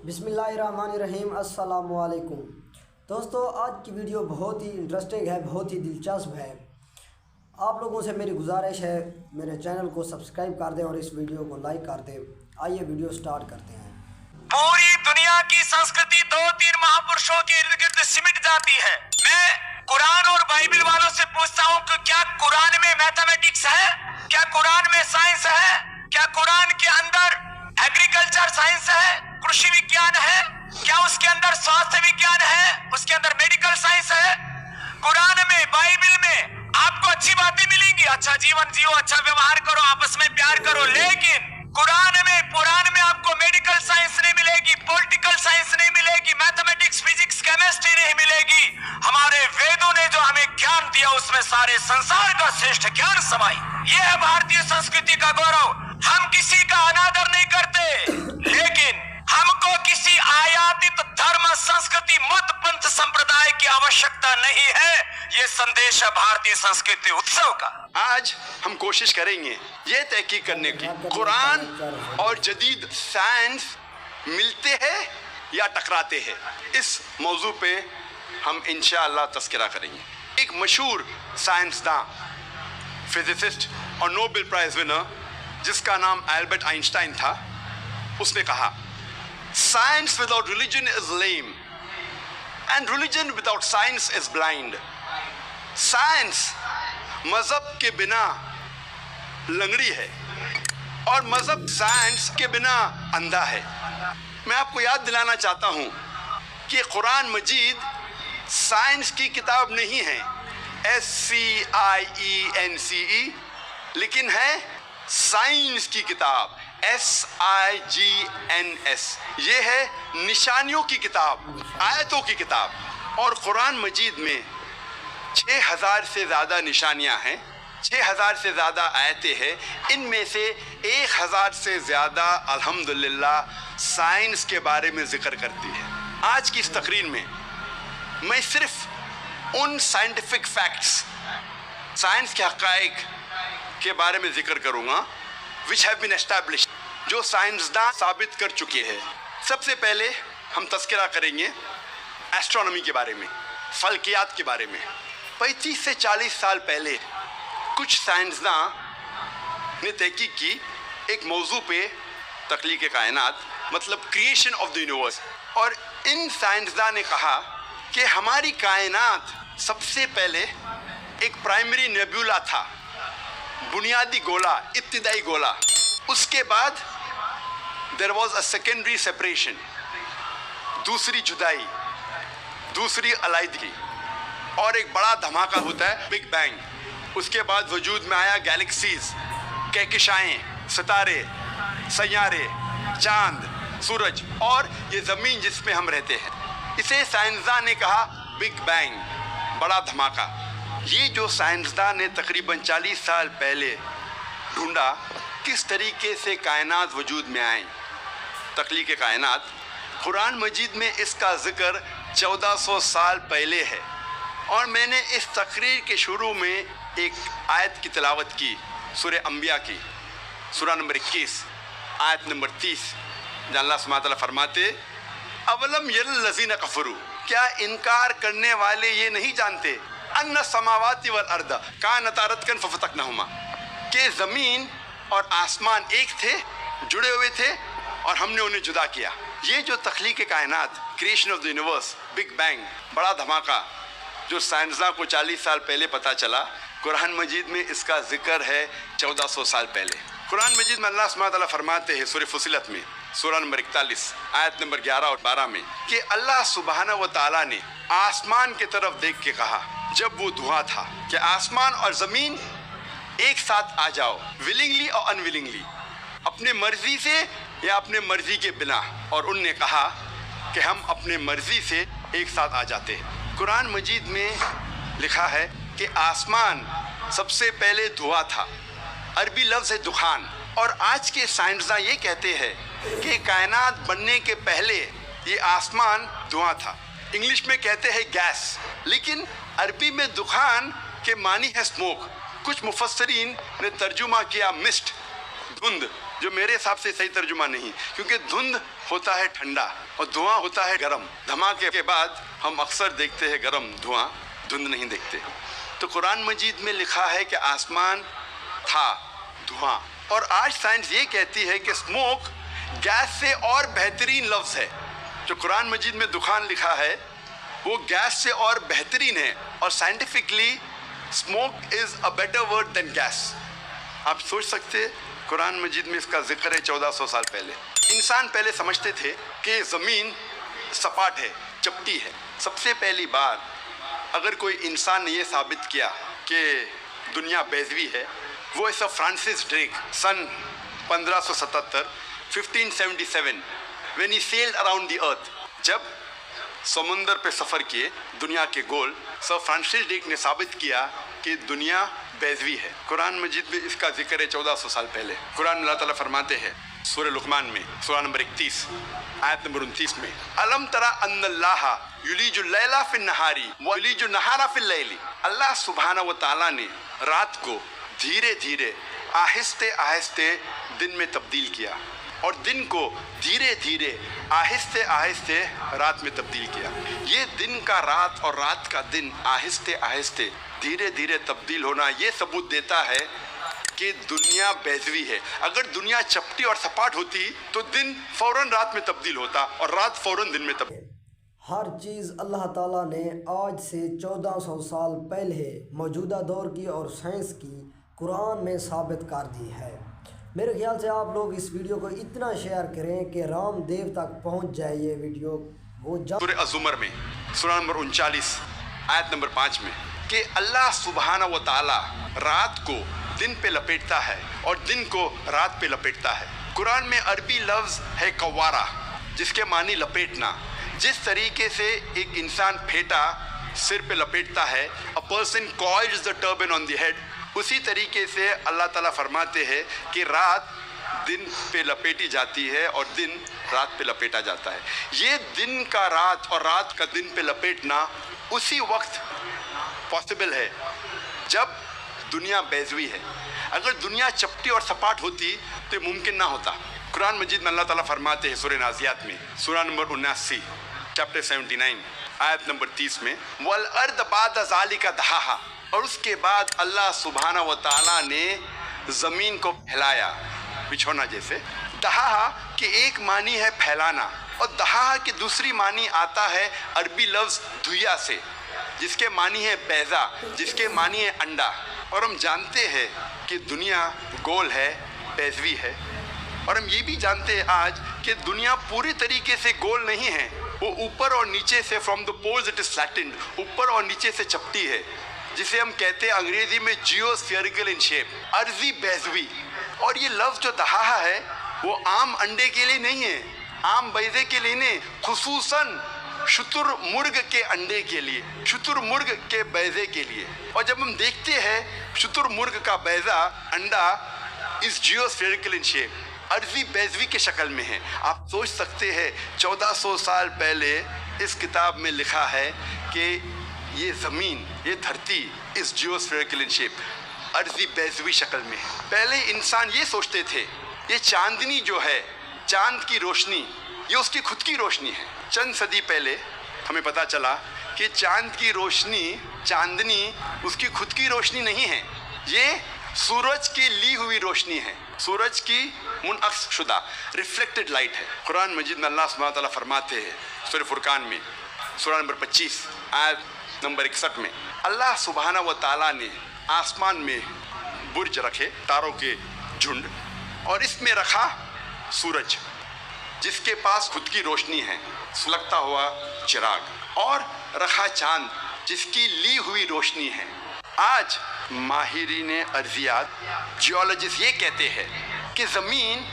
बिस्मिल्लाहिर्रहमानिर्रहीम अस्सलाम वालेकुम। दोस्तों, आज की वीडियो बहुत ही इंटरेस्टिंग है, बहुत ही दिलचस्प है। आप लोगों से मेरी गुजारिश है, मेरे चैनल को सब्सक्राइब कर दें और इस वीडियो को लाइक कर दें। आइए वीडियो स्टार्ट करते हैं। पूरी दुनिया की संस्कृति 2-3 महापुरुषों के इर्द गिर्द सिमट जाती है। मैं कुरान और बाइबल वालों से पूछता हूँ कि क्या कुरान में मैथमेटिक्स है? क्या कुरान में साइंस है? क्या कुरान के अंदर एग्रीकल्चर साइंस है, कृषि विज्ञान है? क्या उसके अंदर स्वास्थ्य विज्ञान है, उसके अंदर मेडिकल साइंस है? कुरान में, बाइबल में आपको अच्छी बातें मिलेंगी, अच्छा जीवन जियो, अच्छा व्यवहार करो, आपस में प्यार करो, लेकिन कुरान में आपको मेडिकल साइंस नहीं मिलेगी, पॉलिटिकल साइंस नहीं मिलेगी, मैथमेटिक्स, फिजिक्स, केमिस्ट्री नहीं मिलेगी। हमारे वेदों ने जो हमें ज्ञान दिया उसमें सारे संसार का श्रेष्ठ ज्ञान समाई। ये है भारतीय संस्कृति का गौरव। हम किसी का अनादर नहीं करते, लेकिन हमको किसी आयातित धर्म, संस्कृति, मत, पंथ, संप्रदाय की आवश्यकता नहीं है। ये संदेश है भारतीय संस्कृति उत्सव का। आज हम कोशिश करेंगे ये तहकीक करने की, कुरान और जदीद साइंस मिलते हैं या टकराते हैं। इस मौजू पे हम इंशाअल्लाह तज़किरा करेंगे। एक मशहूर साइंसदान, फिजिसिस्ट और नोबेल प्राइज विनर जिसका नाम एल्बर्ट आइंस्टाइन था, उसने कहा, science without religion is lame and religion without science is blind. Science मजहब के बिना लंगड़ी है और मजहब साइंस के बिना अंधा है। मैं आपको याद दिलाना चाहता हूं कि कुरान मजीद साइंस की किताब नहीं है, SCIENCE, लेकिन है साइंस की किताब, SIGNS। ये है निशानियों की किताब, आयतों की किताब। और कुरान मजीद में 6000 से ज़्यादा निशानियां हैं, 6000 से ज़्यादा आयतें हैं। इनमें से 1000 से ज़्यादा अल्हम्दुलिल्लाह साइंस के बारे में ज़िक्र करती है। आज की इस तकरीर में मैं सिर्फ उन साइंटिफिक फैक्ट्स, साइंस के हक़ाइक़ के बारे में ज़िक्र करूँगा विच हैव बीन एस्टैब्लिश्ड, जो साइंसदान साबित कर चुके हैं। सबसे पहले हम तज़किरा करेंगे एस्ट्रोनॉमी के बारे में, फल्कियात के बारे में। 35 से 40 साल पहले कुछ साइंसदान ने तहकीक की एक मौजू पे, तख्लीक़ कायनात, मतलब क्रिएशन ऑफ द यूनिवर्स। और इन साइंसदान ने कहा कि हमारी कायनात सबसे पहले एक प्राइमरी नेबुला था, बुनियादी गोला, इब्तिदाई गोला। उसके बाद there was a secondary separation, दूसरी जुदाई, दूसरी अलहदगी, और एक बड़ा धमाका होता है बिग बैंग। उसके बाद वजूद में आया गैलेक्सीज, कहकशाएं, सितारे, सैयारे, चांद, सूरज और ये ज़मीन जिसमें हम रहते हैं। इसे साइंसदान ने कहा बिग बैंग, बड़ा धमाका। ये जो साइंसदान ने तकरीबन 40 साल पहले ढूंढा किस तरीके से कायनात वजूद में आए, तख्लीक़ कायनात, कुरान मजीद में इसका ज़िक्र 1400 साल पहले है। और मैंने इस तकरीर के शुरू में एक आयत की तिलावत की, सूरह अंबिया की, सूरह नंबर 21, आयत नंबर 30, जहाँ अल्लाह सुब्हानहू व तआला फरमाते, अवलम यरल्लज़ीना कफ़रू, क्या इनकार करने वाले ये नहीं जानते, अन्ना समावाति वल अर्द कानता रतकन फफतकनहुमा, कि ज़मीन और आसमान एक थे, जुड़े हुए थे और हमने उन्हें जुदा किया। ये जो तख्लीक़ कायनात, creation of the universe, big bang, बड़ा धमाका, जो साइंसदान को 40 साल पहले पता चला, कुरान मजीद में इसका जिक्र है 1400 साल पहले। कुरान मजीद में अल्लाह सुब्हानहू व तआला फरमाते हैं सूरह फुसिलत में, सूरह नंबर 41, आयत नंबर 11 और 12 में, कि अल्लाह सुब्हानहू व तआला ने आसमान की तरफ देख के कहा, जब वो धुआं था, कि आसमान और ज़मीन एक साथ आ जाओ, विलिंगली और अनविलिंगली, अपने मर्जी से या अपने मर्जी के बिना। और उनने कहा कि हम अपने मर्जी से एक साथ आ जाते हैं। कुरान मजीद में लिखा है कि आसमान सबसे पहले धुआं था, अरबी लफ्ज़ है दुखान। और आज के साइंसदान ये कहते हैं कि कायनात बनने के पहले ये आसमान धुआं था। इंग्लिश में कहते हैं गैस, लेकिन अरबी में दुखान के मानी है स्मोक। कुछ मुफस्सरीन ने तर्जुमा किया मिस्ट, धुंध, जो मेरे हिसाब से सही तर्जुमा नहीं, क्योंकि धुंध होता है ठंडा और धुआं होता है गरम। धमाके के बाद हम अक्सर देखते हैं गरम धुआं, धुंध नहीं देखते। तो कुरान मजीद में लिखा है कि आसमान था धुआं, और आज साइंस ये कहती है कि स्मोक गैस से और बेहतरीन लफ्ज़ है। जो कुरान मजीद में दुखान लिखा है वो गैस से और बेहतरीन है, और scientifically smoke is a better word than gas. आप सोच सकते हैं कुरान मजीद में इसका जिक्र है 1400 साल पहले। इंसान पहले समझते थे कि ज़मीन सपाट है, चपटी है। सबसे पहली बार अगर कोई इंसान ने ये साबित किया कि दुनिया बेज़वी है, वो ऐसा Francis Drake sun 1577 1577 when he sailed around the earth, जब समुंदर पे सफ़र किए दुनिया के गोल, सर फ्रांसिस ड्रेक ने साबित किया कि दुनिया बेज़वी है। कुरान मजीद में इसका जिक्र है 1400 साल पहले। कुरान में अल्लाह ताला फरमाते हैं सूरह लुक़मान में सूरह नंबर 31 आयत नंबर 29 में, अलम तरा अन्नल्लाह युलीजुल लैला फिन नहारी व युलीजुल नहारा फिल लैली। अल्लाह सुब्हानहू व तआला ने रात को धीरे धीरे आहिस्ते आहिस्ते दिन में तब्दील किया, और दिन को धीरे धीरे आहिस्ते आहिस्ते रात में तब्दील किया। ये दिन का रात और रात का दिन आहिस्ते आहिस्ते धीरे धीरे तब्दील होना ये सबूत देता है कि दुनिया बेज़वी है। अगर दुनिया चपटी और सपाट होती तो दिन फौरन रात में तब्दील होता और रात फौरन दिन में तब्दील। हर चीज़ अल्लाह ताला ने आज से 1400 साल पहले मौजूदा दौर की और साइंस की कुरान में साबित कर दी है। मेरे ख्याल से आप लोग इस वीडियो को इतना शेयर करें कि रामदेव तक पहुंच जाए ये वीडियो। वो सूरह अज़ुमर में सूरह नंबर 39 आयत नंबर 5 में कि अल्लाह सुब्हानहू व तआला रात को दिन पे लपेटता है और दिन को रात पे लपेटता है। कुरान में अरबी लफ्ज़ है कवारा, जिसके मानी लपेटना। जिस तरीके से एक इंसान फेटा सिर पे लपेटता है, a person coils the turban on the head, उसी तरीके से अल्लाह ताला फरमाते हैं कि रात दिन पे लपेटी जाती है और दिन रात पे लपेटा जाता है। ये दिन का रात और रात का दिन पे लपेटना उसी वक्त पॉसिबल है जब दुनिया बेज़वी है। अगर दुनिया चपटी और सपाट होती तो मुमकिन ना होता। कुरान मजीद में अल्लाह ताला फरमाते हैं सूरह नाज़ियात में सूरह नंबर 79 चैप्टर 79 आयत नंबर 30 में, वल अर्द बाद ज़ालिका दहाहा, और उसके बाद अल्लाह सुब्हानहू व तआला ने ज़मीन को फैलाया बिछौना जैसे। दहाहा की एक मानी है फैलाना, और दहाहा की दूसरी मानी आता है अरबी लफ्ज़ धुइया से, जिसके मानी है बैज़ा, जिसके मानी है अंडा। और हम जानते हैं कि दुनिया गोल है, बेज़वी है, और हम ये भी जानते हैं आज कि दुनिया पूरी तरीके से गोल नहीं है। वो ऊपर और नीचे से from the poles it is flattened, ऊपर और नीचे से चपटी है, जिसे हम कहते हैं अंग्रेजी में जियोस्फेरिकल इन शेप, अर्जी बेज़वी। और ये लफ्ज़ जो दहाहा है वो आम अंडे के लिए नहीं है, आम बैज़े के लिए नहीं, खुसूसन शुतुरमुर्ग के अंडे के लिए, शुतुरमुर्ग के बैज़े के लिए। और जब हम देखते हैं शुतुरमुर्ग का बैज़ा अंडा इस जियोस्फेरिकल इन शेप, अर्जी बेज़वी के शक्ल में है। आप सोच सकते हैं 1400 साल पहले इस किताब में लिखा है कि ये ज़मीन, ये धरती इस जियोस्फेरिकल इन शेप, अर्जी बेज़वी शक्ल में है। पहले इंसान ये सोचते थे ये चांदनी जो है, चांद की रोशनी, ये उसकी खुद की रोशनी है। चंद सदी पहले हमें पता चला कि चांद की रोशनी, चांदनी उसकी खुद की रोशनी नहीं है, ये सूरज की ली हुई रोशनी है, सूरज की मुनअक्स शुदा रिफ्लेक्टेड लाइट है। कुरान मजीद में अल्लाह सुब्हानहू व तआला फरमाते हैं सूरह फुरकान में सूरह नंबर 25 आयत नंबर 61 में, अल्लाह सुब्हानहू व तआला ने आसमान में बुर्ज रखे, तारों के झुंड, और इसमें रखा सूरज जिसके पास खुद की रोशनी है, सुलगता हुआ चिराग, और रखा चांद जिसकी ली हुई रोशनी है। आज माहिरीन अर्जियात, जियोलॉजिस्ट ये कहते हैं कि ज़मीन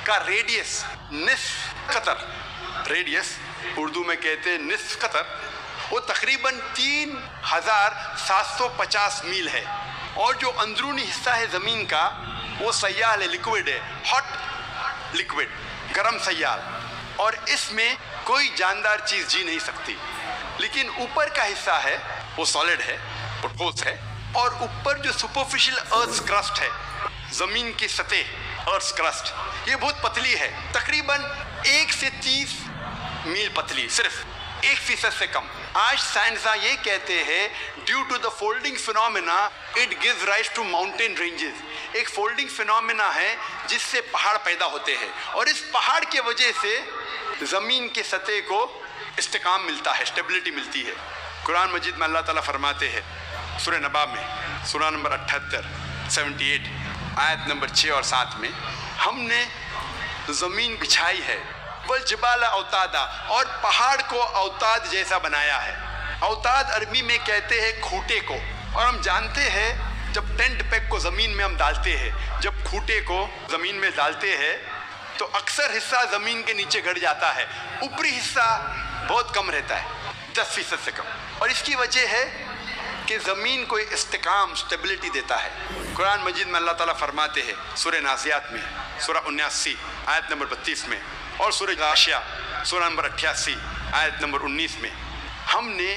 का रेडियस निस्फ कतर, रेडियस उर्दू में कहते हैं निस्फ कतर, वो तकरीबन 3750 मील है। और जो अंदरूनी हिस्सा है ज़मीन का वो सयाल है, लिक्विड है, हॉट लिक्विड, गर्म सयाल, और इसमें कोई जानदार चीज़ जी नहीं सकती। लेकिन ऊपर का हिस्सा है वो सॉलिड है, वो ठोस है, और ऊपर जो सुपरफिशियल अर्थ क्रस्ट है, ज़मीन की सतह, अर्थ क्रस्ट, ये बहुत पतली है, तकरीबन 1 से 30 मील पतली, सिर्फ 1% से कम। आज साइंसदां ये कहते हैं due to the folding phenomena it gives rise to mountain ranges. एक फोल्डिंग फिनोमेना है जिससे पहाड़ पैदा होते हैं और इस पहाड़ के वजह से ज़मीन के सतह को इस्तेकाम मिलता है, स्टेबिलिटी मिलती है। कुरान मजीद में अल्लाह ताला फरमाते हैं सूरह नबा में, सूरह नंबर 78 78 आयत नंबर 6 और 7 में, हमने ज़मीन बिछाई है वल जिबाल औतादा, और पहाड़ को औताद जैसा बनाया है। औताद अरबी में कहते हैं खूंटे को, और हम जानते हैं जब टेंट पैक को ज़मीन में हम डालते हैं, जब खूंटे को ज़मीन में डालते हैं तो अक्सर हिस्सा ज़मीन के नीचे गड़ जाता है, ऊपरी हिस्सा बहुत कम रहता है, 10% से कम। और इसकी वजह है कि ज़मीन को इस्तिकाम, स्टेबिलिटी देता है। कुरान मजीद में अल्लाह ताला फरमाते हैं सूरह नाज़ियात में, सूरह 79 आयत नंबर 32 में, और सूरह गाशिया सूरह नंबर 88 आयत नंबर 19 में, हमने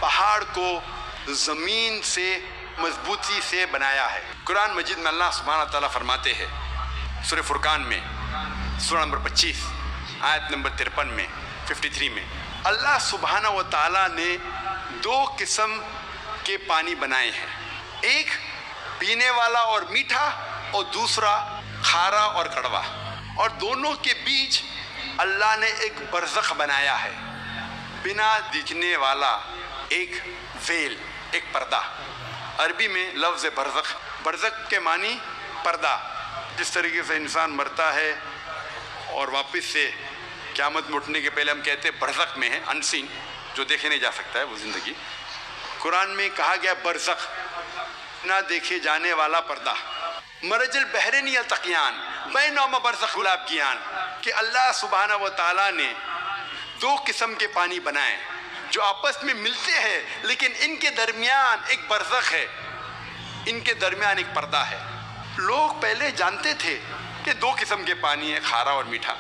पहाड़ को ज़मीन से मजबूती से बनाया है। कुरान मजीद में अल्लाह सुब्हानहू व तआला फरमाते हैं सूरह फुरकान में, सूरह नंबर 25 आयत नंबर 53 में, 53 में, अल्लाह सुब्हानहू व तआला ने 2 किस्म के पानी बनाए हैं, एक पीने वाला और मीठा और दूसरा खारा और कड़वा, और दोनों के बीच अल्लाह ने एक बरज़ख बनाया है, बिना दिखने वाला एक वेल, एक पर्दा। अरबी में लफ्ज़ बरज़ख, बरज़ख के मानी पर्दा। जिस तरीके से इंसान मरता है और वापस से क़यामत में उठने के पहले हम कहते हैं बरज़ख में है, अनसीन, जो देखे नहीं जा सकता है वो ज़िंदगी। कुरान में कहा गया बरज़ख, ना देखे जाने वाला पर्दा। मरजल बहरैन यल्तक़ियान बैनहुमा बरज़ख गुलाबगियान, कि अल्लाह सुब्हानहू व तआला ने 2 किस्म के पानी बनाए जो आपस में मिलते हैं, लेकिन इनके दरमियान एक बरज़ख है, इनके दरमियान एक पर्दा है। लोग पहले जानते थे कि 2 किस्म के पानी है, खारा और मीठा,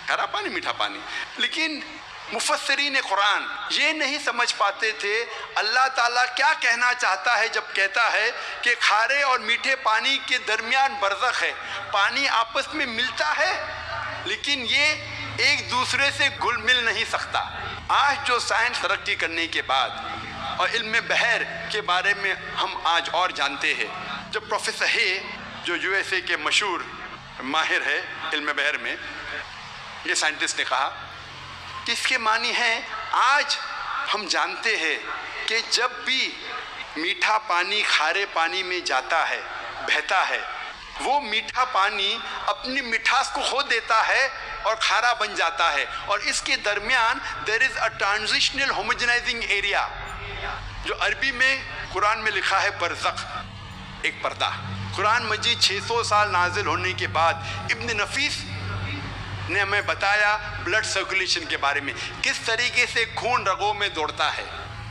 खारा पानी मीठा पानी, लेकिन मुफस्सिरीन कुरान ये नहीं समझ पाते थे अल्लाह ताला क्या कहना चाहता है जब कहता है कि खारे और मीठे पानी के दरमियान बरज़ख है। पानी आपस में मिलता है लेकिन ये एक दूसरे से घुल मिल नहीं सकता। आज जो साइंस तरक्की करने के बाद और इल्म बहर के बारे में हम आज और जानते हैं, जब प्रोफेसर हे जो USA के मशहूर माहिर है इल्म बहर में, ये साइंटिस्ट ने कहा कि इसके मानी हैं, आज हम जानते हैं कि जब भी मीठा पानी खारे पानी में जाता है, बहता है, वो मीठा पानी अपनी मिठास को खो देता है और खारा बन जाता है, और इसके दरमियान there is a transitional homogenizing area, जो अरबी में कुरान में लिखा है बरज़ख, एक पर्दा। कुरान मजीद 600 साल नाजिल होने के बाद इब्न नफीस ने हमें बताया ब्लड सर्कुलेशन के बारे में, किस तरीके से खून रगों में दौड़ता है।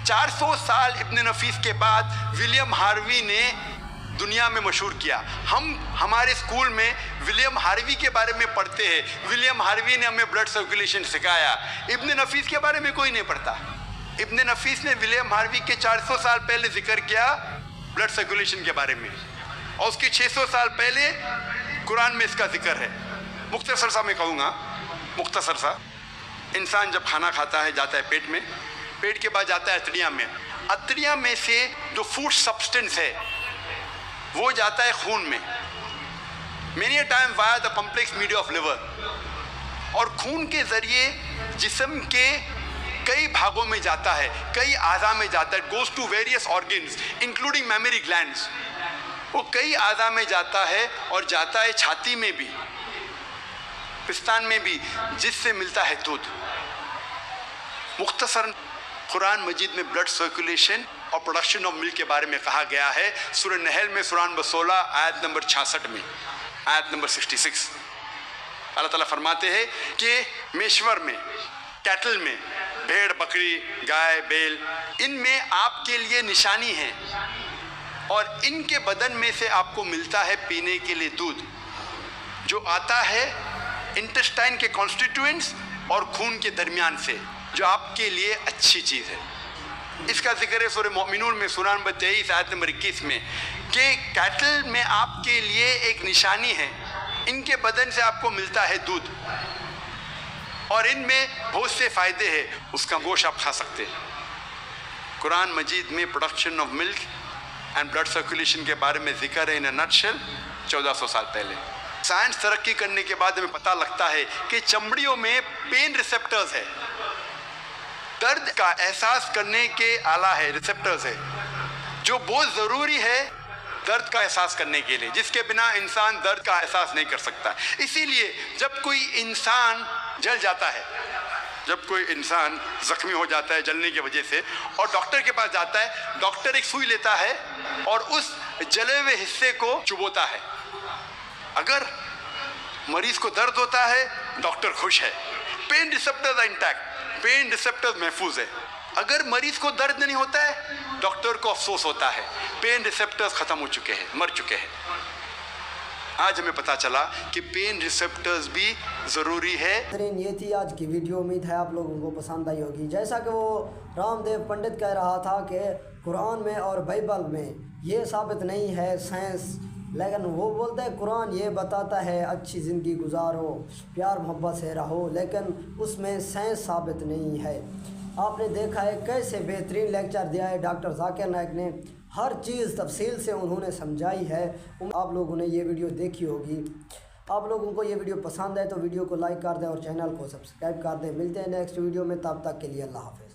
400 साल इब्न नफीस के बाद विलियम हार्वी ने दुनिया में मशहूर किया। हम हमारे स्कूल में विलियम हार्वी के बारे में पढ़ते हैं, विलियम हार्वी ने हमें ब्लड सर्कुलेशन सिखाया। इब्न नफीस के बारे में कोई नहीं पढ़ता। इब्न नफीस ने विलियम हार्वी के 400 साल पहले जिक्र किया ब्लड सर्कुलेशन के बारे में, और उसके 600 साल पहले कुरान में इसका जिक्र है। मुख्तसर सा मैं कहूँगा, मुख्तसर सा, इंसान जब खाना खाता है जाता है पेट में, पेट के बाद जाता है अतड़ियाँ में, अतड़ियाँ में से जो फूड सब्सटेंस है वो जाता है खून में, many a time via the complex media of liver, और खून के ज़रिए जिस्म के कई भागों में जाता है, कई आज़ा में जाता है, goes to various organs including memory glands, वो कई आज़ा में जाता है और जाता है छाती में भी, पिस्तान में भी, जिससे मिलता है दूध। मुख्तसर कुरान मजीद में ब्लड सर्कुलेशन और प्रोडक्शन ऑफ मिल्क के बारे में कहा गया है सूरह नहल में, सूरह नंबर 16 आयत नंबर 66 में, आयत नंबर 66, अल्लाह ताला फरमाते हैं कि मेश्वर में, कैटल में, भेड़ बकरी गाय बैल, इनमें आपके लिए निशानी है और इनके बदन में से आपको मिलता है पीने के लिए दूध, जो आता है इंटेस्टाइन के कॉन्स्टिट्यूएंट्स और खून के दरमियान से, जो आपके लिए अच्छी चीज़ है। इसका जिक्र है सूरह मोमिनून में, सूरह नंबर 23 आयत नंबर 21 में, कि कैटल में आपके लिए एक निशानी है इनके बदन से आपको मिलता है दूध और इनमें बहुत से फ़ायदे हैं, उसका गोश्त आप खा सकते हैं। कुरान मजीद में production of milk and blood circulation के बारे में जिक्र है इन अ नटशेल 1400 साल पहले। साइंस तरक्की करने के बाद हमें पता लगता है कि चमड़ियों में पेन रिसेप्टर्स है, दर्द का एहसास करने के आला है, रिसेप्टर्स है, जो बहुत ज़रूरी है दर्द का एहसास करने के लिए, जिसके बिना इंसान दर्द का एहसास नहीं कर सकता। इसीलिए जब कोई इंसान जल जाता है, जब कोई इंसान ज़ख्मी हो जाता है जलने की वजह से और डॉक्टर के पास जाता है, डॉक्टर एक सुई लेता है और उस जले हुए हिस्से को चुभोता है। अगर मरीज को दर्द होता है, डॉक्टर खुश है, pain receptors are intact, pain receptors महफूज है। अगर मरीज को दर्द नहीं होता है, डॉक्टर को अफसोस होता है, पेन रिसेप्टर्स खत्म हो चुके हैं, मर चुके हैं। आज हमें पता चला कि पेन रिसेप्टर्स भी ज़रूरी है। ये थी आज की वीडियो, उम्मीद है आप लोगों को पसंद आई होगी। जैसा कि वो रामदेव पंडित कह रहा था कि कुरान में और बाइबल में ये साबित नहीं है साइंस, लेकिन वो बोलते हैं कुरान ये बताता है अच्छी ज़िंदगी गुजारो, प्यार मोहब्बत से रहो, लेकिन उसमें साइंस साबित नहीं है। आपने देखा है कैसे बेहतरीन लेक्चर दिया है डॉक्टर जाकिर नाइक ने, हर चीज़ तफसील से उन्होंने समझाई है। आप लोगों ने ये वीडियो देखी होगी। आप लोगों को ये वीडियो पसंद है तो वीडियो को लाइक कर दें और चैनल को सब्सक्राइब कर दें। मिलते हैं नेक्स्ट वीडियो में, तब तक के लिए अल्लाह हाफ़िज़।